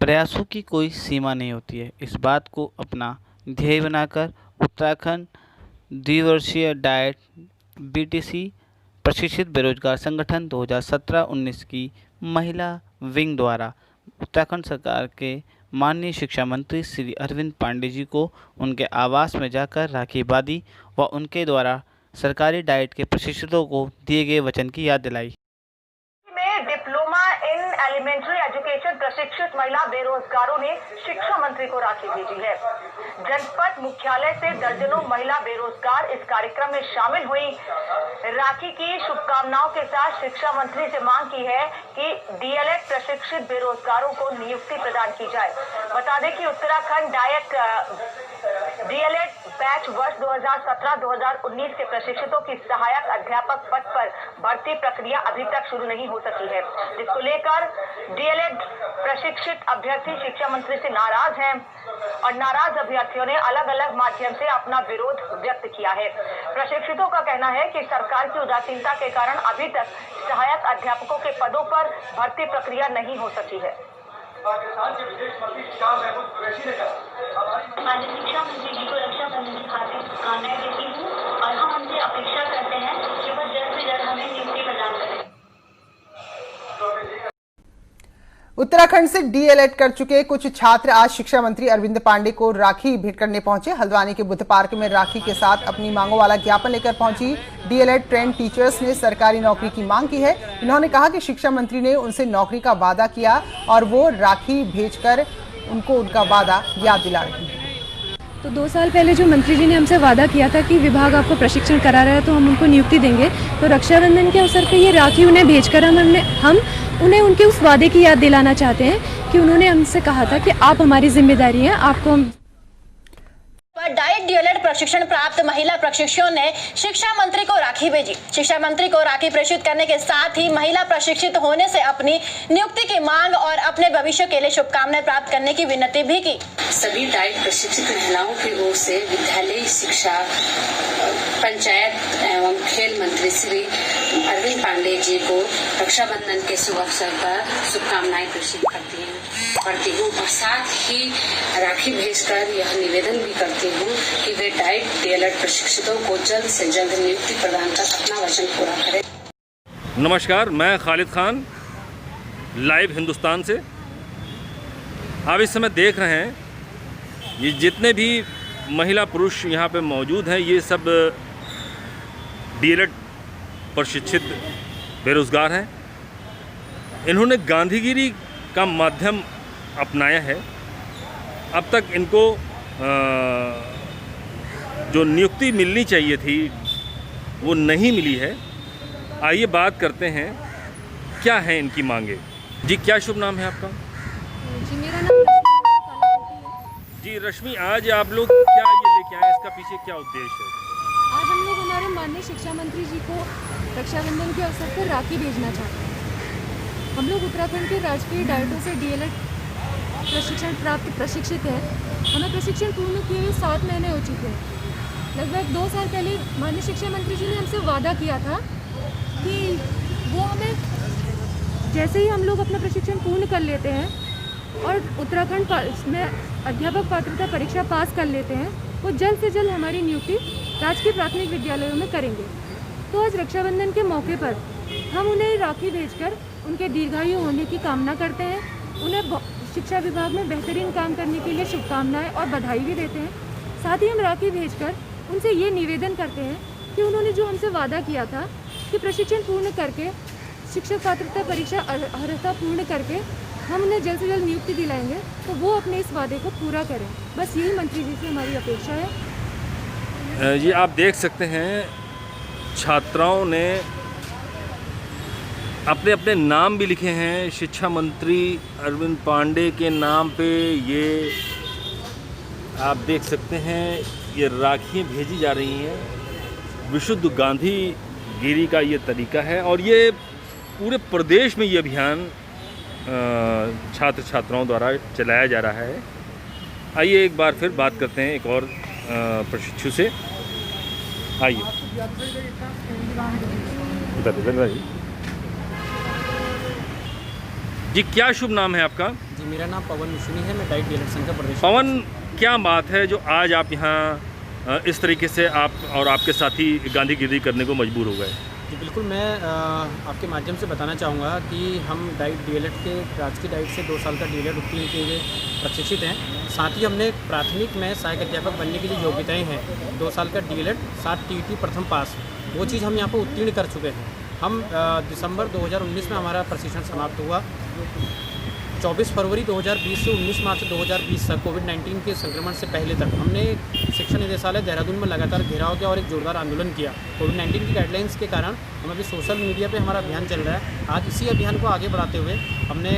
प्रयासों की कोई सीमा नहीं होती है। इस बात को अपना ध्येय बनाकर उत्तराखंड द्विवर्षीय डाइट बीटीसी प्रशिक्षित बेरोजगार संगठन 2017-19 की महिला विंग द्वारा उत्तराखंड सरकार के माननीय शिक्षा मंत्री श्री अरविंद पांडे जी को उनके आवास में जाकर राखी बांधी व उनके द्वारा सरकारी डाइट के प्रशिक्षितों को दिए गए वचन की याद दिलाई। में डिप्लोमा इन एलिमेंट्री एजुकेशन प्रशिक्षित महिला बेरोजगारों ने शिक्षा मंत्री को राखी भेजी है। जनपद मुख्यालय से दर्जनों महिला बेरोजगार इस कार्यक्रम में शामिल हुई। राखी की शुभकामनाओं के साथ शिक्षा मंत्री से मांग की है कि डीएलएड प्रशिक्षित बेरोजगारों को नियुक्ति प्रदान की जाए। बता दें कि उत्तराखंड डाइट डीएलएड बैच वर्ष 2017-2019 के प्रशिक्षितों की सहायक अध्यापक पद पर भर्ती प्रक्रिया अभी तक शुरू नहीं हो सकी है, जिसको लेकर डीएलएड प्रशिक्षित अभ्यर्थी शिक्षा मंत्री से नाराज हैं और नाराज अभ्यर्थियों ने अलग अलग माध्यम से अपना विरोध व्यक्त किया है। प्रशिक्षितों का कहना है कि सरकार की उदासीनता के कारण अभी तक सहायक अध्यापकों के पदों पर भर्ती प्रक्रिया नहीं हो सकी है। पाकिस्तान के विदेश मंत्री शाह महमूद कुरैशी ने कहा, मैं शिक्षा मंत्री जी को रक्षाबंधन की हार्दिक शुभकामनाएं देती हूँ और हम उनसे अपेक्षा करते हैं कि वह जल्द से जल्द हमें नियुक्ति प्रदान करें। उत्तराखंड से डीएलएड कर चुके कुछ छात्र आज शिक्षा मंत्री अरविंद पांडे को राखी भेंट करने पहुंचे। हल्द्वानी के बुद्ध पार्क में राखी के साथ अपनी मांगों वाला ज्ञापन लेकर पहुंची डीएलएड ट्रेंड टीचर्स ने सरकारी नौकरी की मांग की है। इन्होंने कहा कि शिक्षा मंत्री ने उनसे नौकरी का वादा किया और वो राखी भेजकर उनको उनका वादा याद दिला रही है। तो 2 साल पहले जो मंत्री जी ने हमसे वादा किया था कि विभाग आपको प्रशिक्षण करा रहा है तो हम उनको नियुक्ति देंगे, तो रक्षाबंधन के अवसर पर ये राखी उन्हें भेजकर हम उन्हें उनके उस वादे की याद दिलाना चाहते हैं कि उन्होंने हमसे कहा था कि आप हमारी जिम्मेदारी हैं, आपको हम डाइट डीएलएड प्रशिक्षण प्राप्त महिला प्रशिक्षुओं ने शिक्षा मंत्री को राखी भेजी। शिक्षा मंत्री को राखी प्रेषित करने के साथ ही महिला प्रशिक्षित होने से अपनी नियुक्ति की मांग और अपने भविष्य के लिए शुभकामनाएं प्राप्त करने की विनती भी की। सभी डाइट प्रशिक्षित महिलाओं की ओर से विद्यालय शिक्षा पंचायत एवं खेल मंत्री श्री अरविंद पांडे जी को रक्षाबंधन के शुभ अवसर पर शुभकामनाएं प्रेषित करती हूँ और साथ ही राखी भेजकर यह निवेदन भी करती हूँ कि वे डाइट डीएलएड प्रशिक्षितों को जल्द से जल्द नियुक्ति प्रदान कर अपना वचन पूरा करें। नमस्कार, मैं खालिद खान लाइव हिंदुस्तान से। आप इस समय देख रहे हैं ये जितने भी महिला पुरुष यहाँ पे मौजूद हैं ये सब डीएलएड प्रशिक्षित बेरोजगार हैं। इन्होंने गांधीगिरी का माध्यम अपनाया है। अब तक इनको जो नियुक्ति मिलनी चाहिए थी वो नहीं मिली है। आइए बात करते हैं क्या है इनकी मांगे। जी, क्या शुभ नाम है आपका? जी, मेरा नाम जी रश्मि, आज आप लोग क्या ये लेके आए, इसका पीछे क्या उद्देश्य है? आज हम लोग हमारे माननीय शिक्षा मंत्री जी को रक्षाबंधन के अवसर पर राखी भेजना चाहते हैं। हम लोग उत्तराखंड के राजकीय डाइटों से डीएलएड प्रशिक्षण प्राप्त प्रशिक्षित हैं। हमें प्रशिक्षण पूर्ण किए हुए 7 महीने हो चुके हैं। लगभग 2 साल पहले माननीय शिक्षा मंत्री जी ने हमसे वादा किया था कि वो हमें जैसे ही हम लोग अपना प्रशिक्षण पूर्ण कर लेते हैं और उत्तराखंड में अध्यापक पात्रता परीक्षा पास कर लेते हैं, वो जल्द से जल्द हमारी नियुक्ति राजकीय प्राथमिक विद्यालयों में करेंगे। तो आज रक्षाबंधन के मौके पर हम उन्हें राखी भेजकर उनके दीर्घायु होने की कामना करते हैं। उन्हें शिक्षा विभाग में बेहतरीन काम करने के लिए शुभकामनाएं और बधाई भी देते हैं। साथ ही हम राखी भेजकर उनसे ये निवेदन करते हैं कि उन्होंने जो हमसे वादा किया था कि प्रशिक्षण पूर्ण करके शिक्षक पात्रता परीक्षा अर्हता पूर्ण करके हम उन्हें जल्द से जल्द नियुक्ति दिलाएंगे, तो वो अपने इस वादे को पूरा करें। बस यही मंत्री जी से हमारी अपेक्षा है। ये आप देख सकते हैं छात्राओं ने अपने अपने नाम भी लिखे हैं। शिक्षा मंत्री अरविंद पांडे के नाम पे ये आप देख सकते हैं ये राखियाँ भेजी जा रही हैं। विशुद्ध गांधीगिरी का ये तरीका है और ये पूरे प्रदेश में ये अभियान छात्र छात्राओं द्वारा चलाया जा रहा है। आइए एक बार फिर बात करते हैं एक और प्रशिक्षु से। आइए बताइए। जी क्या शुभ नाम है आपका? जी मेरा नाम पवन मिश्री है, मैं डाइट डीएलएड संघ का प्रदेश। पवन, क्या बात है जो आज आप यहाँ इस तरीके से आप और आपके साथी गांधीगिरी करने को मजबूर हो गए? जी बिल्कुल, मैं आपके माध्यम से बताना चाहूँगा कि हम डाइट डीएलएड के राजकीय डाइट से 2 साल का डीएलएड उत्तीर्ण किए हुए प्रशिक्षित हैं। साथ ही हमने प्राथमिक में सहायक अध्यापक बनने की जो योग्यताएँ हैं, 2 साल का डीएलएड 7 टीईटी प्रथम पास, वो चीज़ हम यहाँ पर उत्तीर्ण कर चुके हैं। हम दिसंबर 2019 में हमारा प्रशिक्षण समाप्त हुआ। 24 फरवरी 2020 से 19 मार्च 2020 तक कोविड-19 के संक्रमण से पहले तक हमने शिक्षा निदेशालय देहरादून में लगातार घेराव किया और एक जोरदार आंदोलन किया। कोविड-19 की गाइडलाइंस के कारण हम अभी सोशल मीडिया पे हमारा अभियान चल रहा है। आज इसी अभियान को आगे बढ़ाते हुए हमने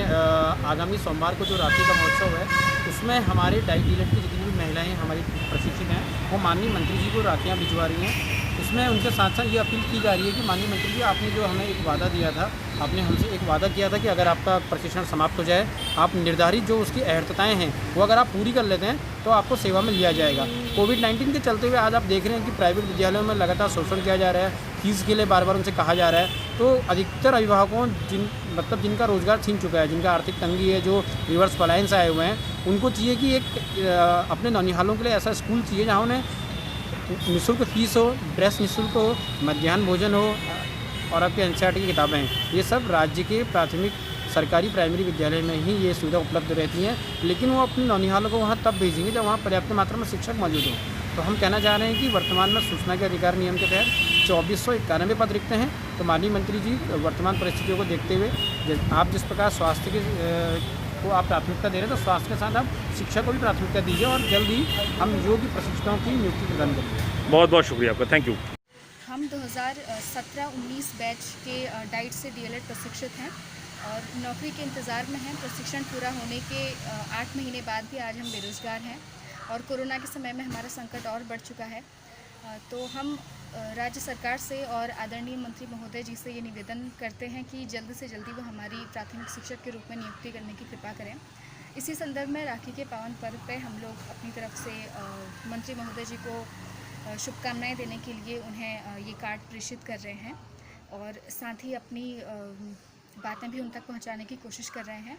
आगामी सोमवार को जो राखी का महोत्सव है, उसमें हमारे डाइट डीएलएड की जितनी भी महिलाएँ हमारी प्रशिक्षित हैं, वो माननीय मंत्री जी को राखियाँ भिजवा रही हैं। उसमें उनके साथ साथ ये अपील की जा रही है कि माननीय मंत्री जी, आपने जो हमें एक वादा दिया था, आपने हमसे एक वादा किया था कि अगर आपका प्रशिक्षण समाप्त हो जाए, आप निर्धारित जो उसकी अहर्तताएँ हैं वो अगर आप पूरी कर लेते हैं तो आपको सेवा में लिया जाएगा। कोविड-19 के चलते हुए आज आप देख रहे हैं कि प्राइवेट विद्यालयों में लगातार शोषण किया जा रहा है, फीस के लिए बार बार उनसे कहा जा रहा है। तो अधिकतर अभिभावकों जिनका रोजगार छीन चुका है, जिनका आर्थिक तंगी है, जो रिवर्स पलायन से आए हुए हैं, उनको चाहिए कि एक अपने नौनिहालों के लिए ऐसा स्कूल चाहिए जहाँ उन्हें निःशुल्क फीस हो, ड्रेस निःशुल्क हो, मध्याह्न भोजन हो और आपके एनसीईआरटी की किताबें हैं। ये सब राज्य के प्राथमिक सरकारी प्राइमरी विद्यालय में ही ये सुविधा उपलब्ध रहती हैं, लेकिन वो अपने नौनिहालों को वहाँ तब भेजेंगे जब वहाँ पर्याप्त मात्रा में शिक्षक मौजूद हों। तो हम कहना चाह रहे हैं कि वर्तमान में सूचना के अधिकार नियम के तहत 2491 पद रिक्त हैं। तो माननीय मंत्री जी, वर्तमान परिस्थितियों को देखते हुए आप जिस प्रकार स्वास्थ्य के को आप प्राथमिकता दे रहे हैं, तो स्वास्थ्य के साथ आप शिक्षा को भी प्राथमिकता दीजिए और जल्द ही हम योग्य प्रशिक्षकों की नियुक्ति प्रदान करेंगे। बहुत बहुत शुक्रिया आपका, थैंक यू। हम 2017-19 बैच के डाइट से डीएलएड प्रशिक्षित हैं और नौकरी के इंतज़ार में हैं। प्रशिक्षण पूरा होने के 8 महीने बाद भी आज हम बेरोज़गार हैं और कोरोना के समय में हमारा संकट और बढ़ चुका है। तो हम राज्य सरकार से और आदरणीय मंत्री महोदय जी से ये निवेदन करते हैं कि जल्द से जल्दी वो हमारी प्राथमिक शिक्षक के रूप में नियुक्ति करने की कृपा करें। इसी संदर्भ में राखी के पावन पर्व पे हम लोग अपनी तरफ से मंत्री महोदय जी को शुभकामनाएं देने के लिए उन्हें ये कार्ड प्रेषित कर रहे हैं और साथ ही अपनी बातें भी उन तक पहुँचाने की कोशिश कर रहे हैं।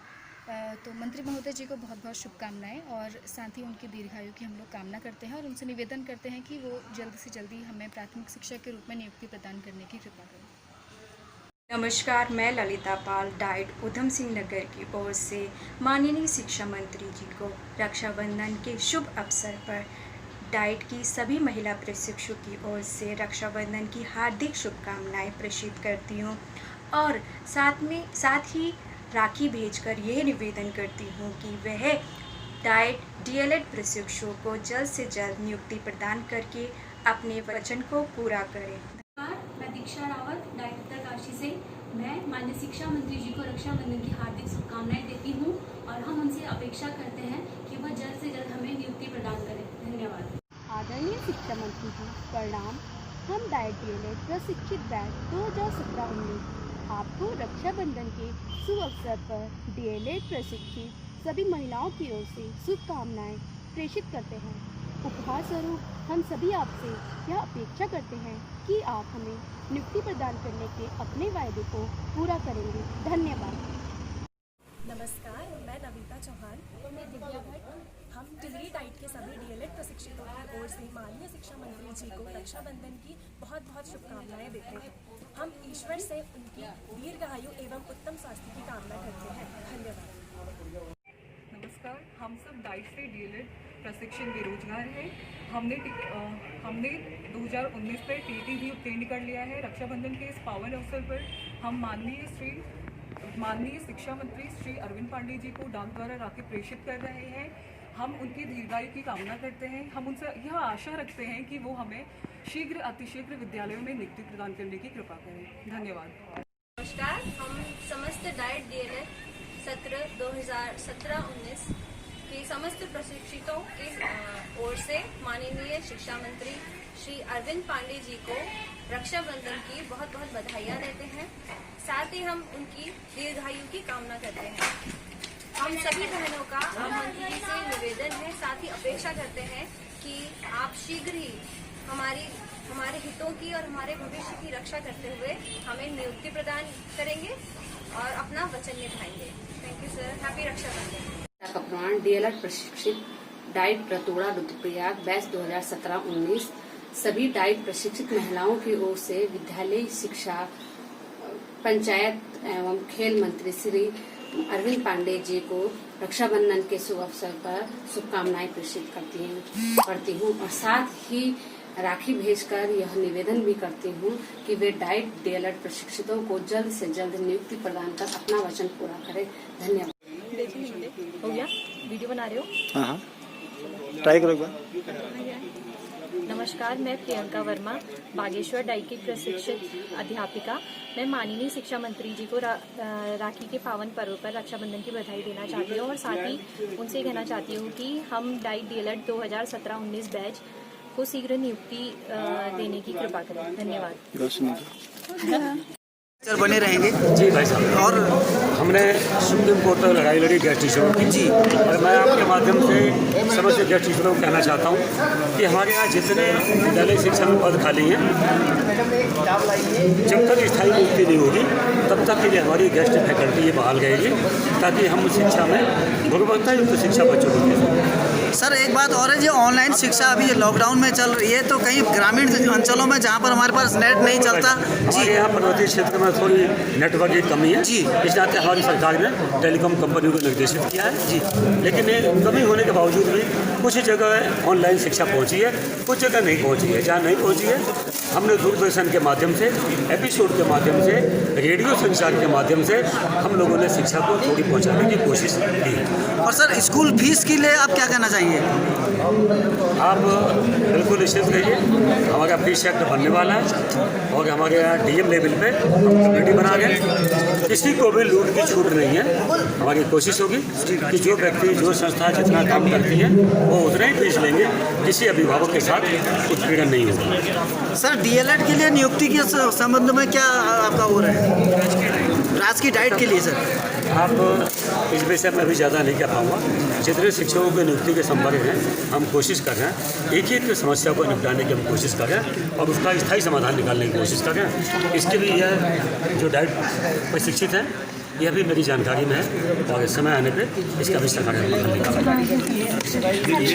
तो मंत्री महोदय जी को बहुत बहुत शुभकामनाएं और साथ ही उनकी दीर्घायु की हम लोग कामना करते हैं और उनसे निवेदन करते हैं कि वो जल्द से जल्दी हमें प्राथमिक शिक्षक के रूप में नियुक्ति प्रदान करने की कृपा करें। नमस्कार, मैं ललिता पाल डाइट उधम सिंह नगर की ओर से माननीय शिक्षा मंत्री जी को रक्षाबंधन के शुभ अवसर पर डाइट की सभी महिला प्रशिक्षकों की ओर से रक्षाबंधन की हार्दिक शुभकामनाएं प्रेषित करती हूँ और साथ ही राखी भेजकर यह निवेदन करती हूँ कि वह डाइट डीएलएड प्रशिक्षकों को जल्द से जल्द नियुक्ति प्रदान करके अपने वचन को पूरा करें। मैं दीक्षा रावत डाइट उत्तरकाशी से मैं माननीय शिक्षा मंत्री जी को रक्षाबंधन की हार्दिक शुभकामनाएं देती हूँ और हम उनसे अपेक्षा करते हैं कि वह जल्द से जल्द हमें नियुक्ति प्रदान करें। धन्यवाद। आदरणीय शिक्षा मंत्री जी, प्रणाम। हम डाइट डीएलएड प्रशिक्षित बैच 2017-19 आपको रक्षाबंधन के शुभ अवसर पर डीएलएड प्रशिक्षित सभी महिलाओं की ओर से शुभकामनाएं प्रेषित करते हैं। उपहार स्वरूप हम सभी आपसे यह अपेक्षा करते हैं कि आप हमें नियुक्ति प्रदान करने के अपने वायदे को पूरा करेंगे। धन्यवाद। नमस्कार, मैं नविता चौहान और मैं दिव्या भट्ट। हम टिहरी डाइट के सभी डीएलएड प्रशिक्षितों की ओर से माननीय शिक्षा मंत्री जी को रक्षाबंधन की बहुत बहुत शुभकामनाएं देते हैं। हम ईश्वर से उनकी दीर्घायु एवं उत्तम स्वास्थ्य की कामना करते हैं। धन्यवाद। नमस्कार, हम सब डाइट से डीएलएड प्रशिक्षण बेरोजगार हैं। हमने 2019 में टीटी भी उत्तीर्ण कर लिया है। रक्षाबंधन के इस पावन अवसर पर हम माननीय शिक्षा मंत्री श्री अरविंद पांडे जी को डाक द्वारा राखी प्रेषित कर रहे हैं। हम उनकी दीर्घायु की कामना करते हैं। हम उनसे यह आशा रखते हैं कि वो हमें शीघ्र अतिशीघ्र विद्यालयों में नियुक्ति प्रदान करने की कृपा करें। धन्यवाद। नमस्कार, हम समस्त डाइट डीएलएड सत्र 2017-19 के समस्त प्रशिक्षितों की ओर से माननीय शिक्षा मंत्री श्री अरविंद पांडे जी को रक्षाबंधन की बहुत बहुत बधाइयाँ देते हैं। साथ ही हम उनकी दीर्घायु की कामना करते हैं। हम सभी बहनों का मंत्री जी से निवेदन है, साथ ही अपेक्षा करते हैं कि आप शीघ्र ही हमारे हितों की और हमारे भविष्य की रक्षा करते हुए हमें नियुक्ति प्रदान करेंगे और अपना वचन निभाएंगे। Thank you sir, happy Rakshabandhan. का प्रमाण डीएलएड प्रशिक्षित डाइट रतोड़ा रुद्रप्रयाग बैच 2017-19 सभी डाइट प्रशिक्षित महिलाओं की ओर से विद्यालय शिक्षा पंचायत एवं खेल मंत्री श्री अरविंद पांडे जी को रक्षाबंधन के शुभ अवसर पर शुभकामनाएं प्रेषित करती हूँ और साथ ही राखी भेजकर यह निवेदन भी करती हूँ कि वे डाइट डीएलएड प्रशिक्षितों को जल्द से जल्द नियुक्ति प्रदान कर अपना वचन पूरा करें। धन्यवाद। हो गया, वीडियो बना रहे हो? हाँ, ट्राई करो एक बार। नमस्कार, मैं प्रियंका वर्मा, बागेश्वर डाइट की प्रशिक्षित अध्यापिका। मैं माननीय शिक्षा मंत्री जी को राखी के पावन पर्व पर रक्षाबंधन की बधाई देना चाहती हूँ और साथ ही उनसे कहना चाहती हूँ कि हम डाइट डीएलएड 2017-19 बैच को शीघ्र नियुक्ति देने की कृपा करें। धन्यवाद। सर बने रहेंगे जी भाई साहब। और हमने सुप्रीम कोर्ट तक लड़ाई लड़ी गेस्ट टीचरों की जी, और मैं आपके माध्यम से समस्त गेस्ट टीचरों को कहना चाहता हूँ कि हमारे यहाँ जितने विद्यालय शिक्षा में पद खाली हैं, जब तक स्थायी नियुक्ति नहीं होगी तब तक के लिए हमारी गेस्ट फैकल्टी ये बहाल रहेगी ताकि हम शिक्षा में गुणवत्ता युक्त शिक्षा बच्चों को दे सकें। सर एक बात और है, जो ऑनलाइन शिक्षा अभी लॉकडाउन में चल रही है, तो कहीं ग्रामीण अंचलों में जहाँ पर हमारे पास नेट नहीं चलता जी, यहाँ पर्वतीय क्षेत्र में थोड़ी नेटवर्क की कमी है जी, इस नाते हमारी सरकार ने टेलीकॉम कंपनियों को निर्देशित किया है जी। लेकिन कमी होने के बावजूद भी कुछ जगह ऑनलाइन शिक्षा पहुँची है, कुछ जगह नहीं पहुँची है। जहाँ नहीं पहुँची है हमने दूरदर्शन के माध्यम से, एपिसोड के माध्यम से, रेडियो संचार के माध्यम से हम लोगों ने शिक्षा को थोड़ी पहुँचाने की कोशिश की है। और सर स्कूल फीस के लिए आप क्या कहना चाहेंगे? आप बिल्कुल निश्चित रहिए, हमारा फीस एक्ट बनने वाला है और हमारे यहाँ डीएम लेवल पे कमेटी बना गए, किसी को भी लूट की छूट नहीं है। हमारी कोशिश होगी कि जो व्यक्ति जो संस्था जितना काम करती है वो उतना ही फीस लेंगे, किसी अभिभावक के साथ उत्पीड़न नहीं होगा। सर डीएलएड के लिए नियुक्ति के संबंध में क्या आपका हो रहा है राजकीय डाइट के लिए? सर आप इस विषय में अभी ज़्यादा नहीं कह पाऊँगा। जितने शिक्षकों की नियुक्ति के संपर्क हैं हम कोशिश कर रहे हैं, एक एक समस्या को निपटाने की हम कोशिश कर रहे हैं और उसका स्थायी समाधान निकालने की कोशिश कर रहे हैं। इसके भी यह जो डाइट प्रशिक्षित हैं यह भी मेरी जानकारी में है और समय आने पे इसका भी समाधान निकालेंगे।